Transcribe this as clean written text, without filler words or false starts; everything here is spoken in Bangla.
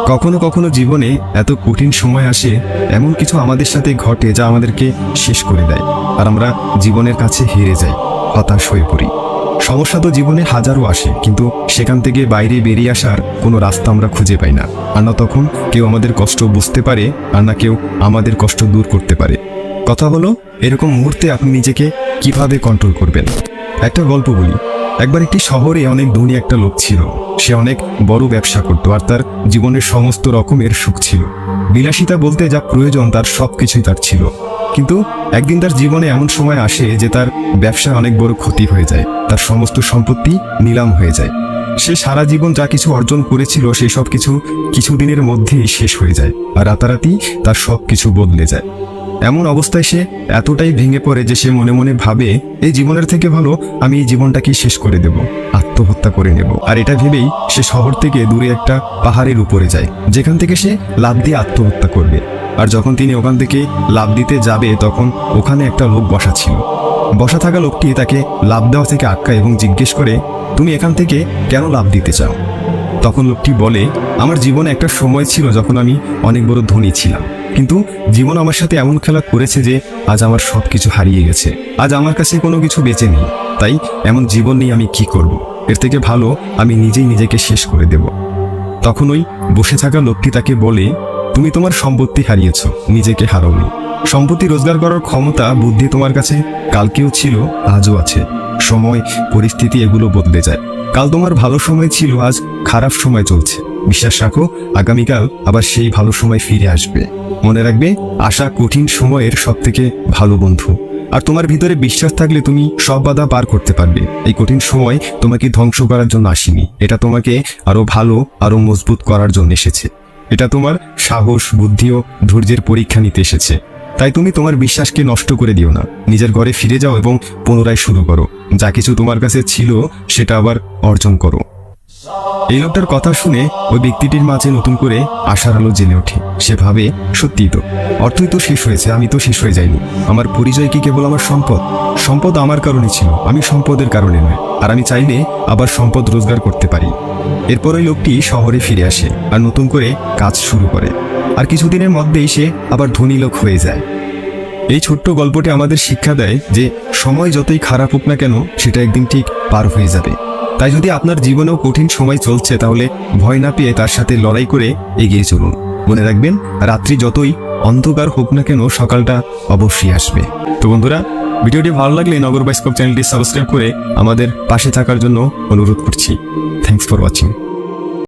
কখনো কখনো জীবনে এত কঠিন সময় আসে, এমন কিছু আমাদের সাথে ঘটে যা আমাদেরকে শেষ করে দেয়, আর আমরা জীবনের কাছে হেরে যাই, হতাশ হয়ে পড়ি। সমস্যা তো জীবনে হাজারো আসে, কিন্তু সেখান থেকে বাইরে বেরিয়ে আসার কোনো রাস্তা আমরা খুঁজে পাই না। আর না তখন কেউ আমাদের কষ্ট বুঝতে পারে, আর না কেউ আমাদের কষ্ট দূর করতে পারে। কথা হলো, এরকম মুহূর্তে আপনি নিজেকে কিভাবে কন্ট্রোল করবেন। একটা গল্প বলি। একবার একটি শহরে অনেক ধনী একটা লোক ছিল। সে অনেক বড় ব্যবসা করত, আর তার জীবনের সমস্ত রকমের সুখ ছিল। বিলাসিতা বলতে যা প্রয়োজন তার সবকিছুই তার ছিল। কিন্তু একদিন তার জীবনে এমন সময় আসে যে তার ব্যবসায় অনেক বড় ক্ষতি হয়ে যায়। তার সমস্ত সম্পত্তি নিলাম হয়ে যায়। সে সারা জীবন যা কিছু অর্জন করেছিল সেই সব কিছু কিছুদিনের মধ্যেই শেষ হয়ে যায়, আর রাতারাতি তার সব কিছু বদলে যায়। এমন অবস্থায় সে এতটাই ভেঙে পড়ে যে সে মনে মনে ভাবে, এই জীবনের থেকে ভালো আমি এই জীবনটাকে শেষ করে দেব, আত্মহত্যা করে নেব। আর এটা ভেবেই সে শহর থেকে দূরে একটা পাহাড়ের উপরে যায়, যেখান থেকে সে লাফ দিয়ে আত্মহত্যা করবে। আর যখন তিনি ওখান থেকে লাফ দিতে যাবে, তখন ওখানে একটা লোক বসা ছিল। বসা থাকা লোকটি তাকে লাফ দেওয়া থেকে আটকায় এবং জিজ্ঞেস করে, তুমি এখান থেকে কেন লাফ দিতে চাও? তখন লোকটি বলে, আমার জীবনে একটা সময় ছিল যখন আমি অনেক বড় ধনী ছিলাম, কিন্তু জীবন আমার সাথে এমন খেলা করেছে যে আজ আমার সব কিছু হারিয়ে গেছে। আজ আমার কাছে কোনো কিছু বেঁচে নেই। তাই এমন জীবন নিয়ে আমি কি করব? এর থেকে ভালো আমি নিজেই নিজেকে শেষ করে দেব। তখন ওই বসে থাকা লোকটি তাকে বলে, তুমি তোমার সম্পত্তি হারিয়েছ, নিজেকে হারাওনি। সম্পত্তি রোজগার করার ক্ষমতা, বুদ্ধি তোমার কাছে কালকেও ছিল, আজও আছে। সময়, পরিস্থিতি এগুলো বদলে যায়। কাল তোমার ভালো সময় ছিল, আজ খারাপ সময় চলছে। বিশ্বাস রাখো, আগামীকাল আবার সেই ভালো সময় ফিরে আসবে। মনে রাখবে, আশা কঠিন সময়ের সবথেকে ভালো বন্ধু। আর তোমার ভিতরে বিশ্বাস থাকলে তুমি সব বাধা পার করতে পারবে। এই কঠিন সময় তোমাকে ধ্বংস করার জন্য আসেনি, এটা তোমাকে আরো ভালো, আরো মজবুত করার জন্য এসেছে। এটা তোমার সাহস, বুদ্ধি ও ধৈর্যের পরীক্ষা নিতে এসেছে। তাই তুমি তোমার বিশ্বাসকে নষ্ট করে দিও না। নিজের ঘরে ফিরে যাও এবং পুনরায় শুরু করো। যা কিছু তোমার কাছে ছিল সেটা আবার অর্জন করো। এই লোকটার কথা শুনে ওই ব্যক্তিটির মাঝে নতুন করে আশার আলো জেলে ওঠে। সে ভাবে, সত্যিই তো, অর্থই তো শেষ হয়েছে, আমি তো শেষ হয়ে যাইনি। আমার পরিচয় কি কেবল আমার সম্পদ? সম্পদ আমার কারণে ছিল, আমি সম্পদের কারণে নয়। আর আমি চাইলে আবার সম্পদ রোজগার করতে পারি। এরপর ওই লোকটি শহরে ফিরে আসে আর নতুন করে কাজ শুরু করে। আর কিছুদিনের মধ্যেই সে আবার ধনী লোক হয়ে যায়। এই ছোট্ট গল্পটি আমাদের শিক্ষা দেয় যে সময় যতই খারাপ হোক না কেন, সেটা একদিন ঠিক পার হয়ে যাবে। তাই যদি আপনার জীবনেও কঠিন সময় চলছে, তাহলে ভয় না পেয়ে তার সাথে লড়াই করে এগিয়ে চলুন। মনে রাখবেন, রাত্রি যতই অন্ধকার হোক না কেন, সকালটা অবশ্যই আসবে। তো বন্ধুরা, ভিডিওটি ভালো লাগলে নগর বাইস্কোপ চ্যানেলটি সাবস্ক্রাইব করে আমাদের পাশে থাকার জন্য অনুরোধ করছি। Thanks for watching.